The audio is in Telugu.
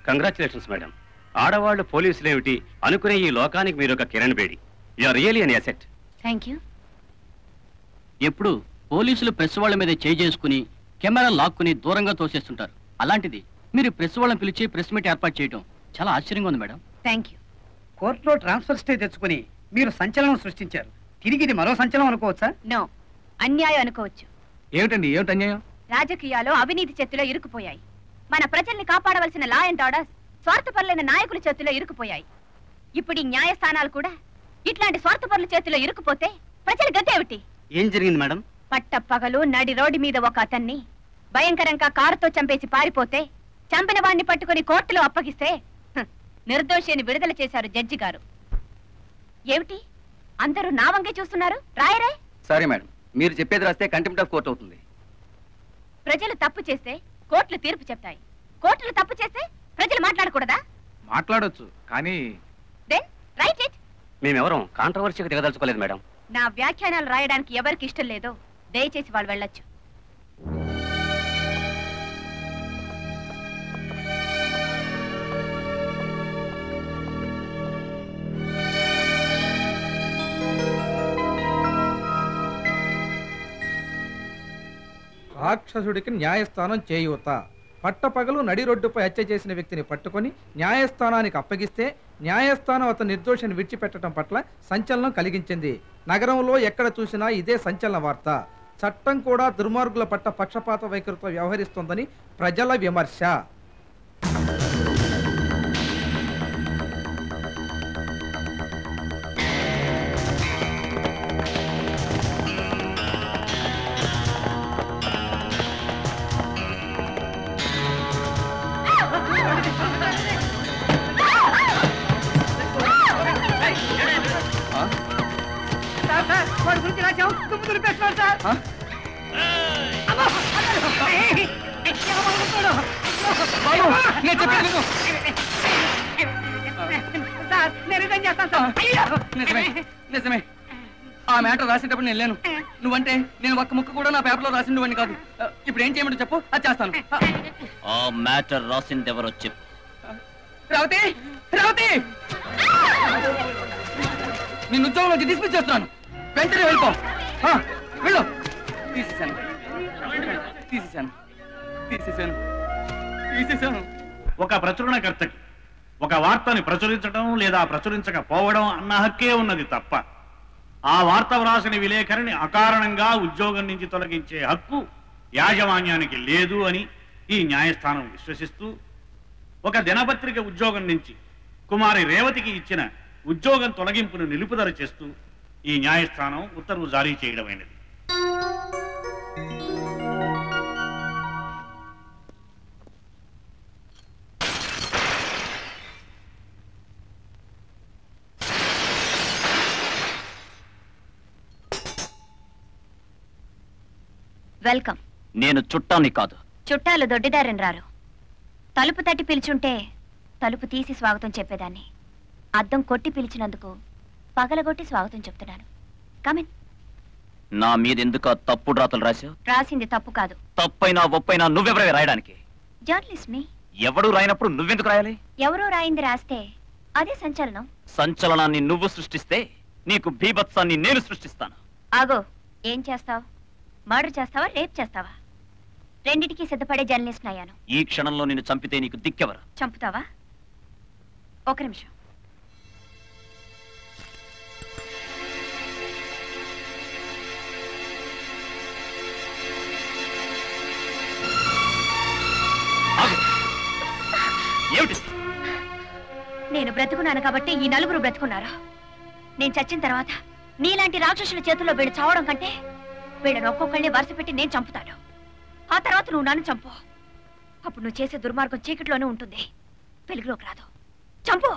Congratulations madam. ఆడవాళ్ళు పోలీసులేమిటి అనుకునే ఈ లోకానికి మీరు ఒక Kiran Bedi. You are really an asset. Thank you. ఎప్పుడు పోలీసులు ప్రెస్ వాళ్ళ మీద చేసుకుని కెమెరా లాక్కుని దూరంగా తోసేస్తుంటారు. అలాంటిది మీరు ప్రెస్ వాళ్ళని పిలిచి ప్రెస్ మీట్ ఏర్పాటు చేయడం చాలా ఆశ్చర్యంగా ఉంది మేడం. Thank you. కోర్టులో ట్రాన్స్ఫర్ స్టే తెచ్చుకుని మీరు సంచలనం సృష్టించారు. తిరిగి ఇది మరో సంచలనం అనుకోవచ్చా? నో, అన్యాయం అనుకోవచ్చు. ఏమిటండి, ఏమిటి అన్యాయం? రాజకీయాలు అవినీతి చేతిలో ఇరుక్కుపోయాయి. మన ప్రజల్ని కాపాడవలసిన లా అండ్ ఆర్డర్స్ స్వార్థపరులైన నాయకుల చేతిలో ఇరుక్కుపోయాయి. ఇప్పుడు ఈ న్యాయస్థానాలు కూడా ఇట్లాంటి స్వార్థపరుల చేతిలో ఇరుక్కుపోతే ప్రజల గతేమిటి? ఏం జరిగింది మేడం? పట్టపగలు నడి రోడ్డు మీద ఒక అతన్ని భయంకరంగా కారుతో చంపేసి పారిపోతే చంపిన వాడిని పట్టుకుని కోర్టులో అప్పగిస్తే నిర్దోషిని విడుదల చేశారు జడ్జి గారు. ఏమిటి అందరూ నా వంగే చూస్తున్నారు? రాయరే. సారీ మేడం, మీరు చెప్పేది రాస్తే కంటెంప్ట్ ఆఫ్ కోర్ట్ అవుతుంది. ప్రజలు తప్పు చేస్తే కోర్టులు తీర్పు చెప్తాయి. కోర్టులు తప్పు చేస్తే ప్రజలు మాట్లాడకూడదా? మాట్లాడొచ్చు, కానీ దెన్ రైట్ ఇట్. మేమెవరం కాంట్రవర్సీకి దిగదలుచుకోలేదు మేడం. నా వ్యాఖ్యానాలు రాయడానికి ఎవరికి ఇష్టం లేదో దయచేసి వాళ్ళు వెళ్ళొచ్చు. రాక్షసుడికి న్యాయస్థానం చేయూత. పట్టపగలు నడి రోడ్డుపై హత్య చేసిన వ్యక్తిని పట్టుకొని న్యాయస్థానానికి అప్పగిస్తే న్యాయస్థానం అతని నిర్దోషిని విడిచిపెట్టడం పట్ల సంచలనం కలిగించింది. నగరంలో ఎక్కడ చూసినా ఇదే సంచలన వార్త. చట్టం కూడా దుర్మార్గుల పట్ల పక్షపాత వైఖరితో వ్యవహరిస్తోందని ప్రజల విమర్శ. వాడి గురించి రాశాం, తుమ్ము దులిపేస్తున్నాడు సార్. సార్ నేను రిజైన్ చేస్తాను సార్. నిజమే, ఆ మ్యాటర్ రాసేటప్పుడు నేను లేను. నువ్వంటే నేను ఒక్క ముక్క కూడా నా పేపర్లో రాసిండువని కాదు. ఇప్పుడు ఏం చేయమంటే చెప్పు, అది చేస్తాను. ఆ మ్యాటర్ రాసింది ఎవరో చెప్పు. రావతి, రావతి, నేను ఉద్యోగంలోకి డిస్మిస్ చేస్తున్నాను. వెంటనే వెళ్ళిపో. వెళ్ళు. తీసేశాను, తీసేశాను, తీసేశాను, తీసేశాను. ఒక ప్రచురణకర్తకి ఒక వార్తని ప్రచురించడం లేదా ప్రచురించకపోవడం అన్న హక్కే ఉన్నది తప్ప ఆ వార్త వ్రాసిన విలేకరిని అకారణంగా ఉద్యోగం నుంచి తొలగించే హక్కు యాజమాన్యానికి లేదు అని ఈ న్యాయస్థానం విశ్వసిస్తూ ఒక దినపత్రిక ఉద్యోగం నుంచి కుమారి రేవతికి ఇచ్చిన ఉద్యోగం తొలగింపును నిలుపుదల చేస్తూ ఈ న్యాయస్థానం ఉత్తర్వు జారీ చేయడమైనది. వెల్కమ్. నేను చుట్టాన్ని కాదు. చుట్టాలు దొడ్డిదారని రారు. తలుపు తట్టి పిలుచుంటే తలుపు తీసి స్వాగతం చెప్పేదాన్ని. అద్దం కొట్టి పిలిచినందుకు పగలగొట్టి స్వాగతం చెప్తున్నాను. కమిన్. నా మీద ఎందుకు తప్పుడు రాతలు రాశావు? రాసింది తప్పు కాదు. తప్పైనా ఒప్పైనా నువ్వెవరే రాయడానికి? జర్నలిస్ట్ ని. ఎవడు రాయనప్పుడు నువ్వెందుకు రాయాలి? ఎవరో రాయింది రాస్తే అదే సంచలనం. సంచలనాన్ని నువ్వు సృష్టిస్తే నీకు బీభత్సాన్ని నేను సృష్టిస్తాను. ఆగో, ఏం చేస్తావు? మర్డర్ చేస్తావా, రేప్ చేస్తావా? రెండిటికి సిద్ధపడే జర్నలిస్ట్ అయ్యాను. ఈ క్షణంలో నిన్ను చంపితే నీకు దిక్కెవరు? చంపుతావా? ఒక నిమిషం. నేను బ్రతుకున్నాను కాబట్టి ఈ నలుగురు బ్రతుకున్నారు. నేను చచ్చిన తర్వాత నీలాంటి రాక్షసుల చేతుల్లో వీళ్ళు చావడం కంటే వీళ్ళని ఒక్కొక్కళ్ళని వరుస పెట్టి నేను చంపుతాను. ఆ తర్వాత నువ్వు నన్ను చంపు. అప్పుడు నువ్వు చేసే దుర్మార్గం చీకటిలోనే ఉంటుంది, వెలుగులోకి రాదు. చంపు.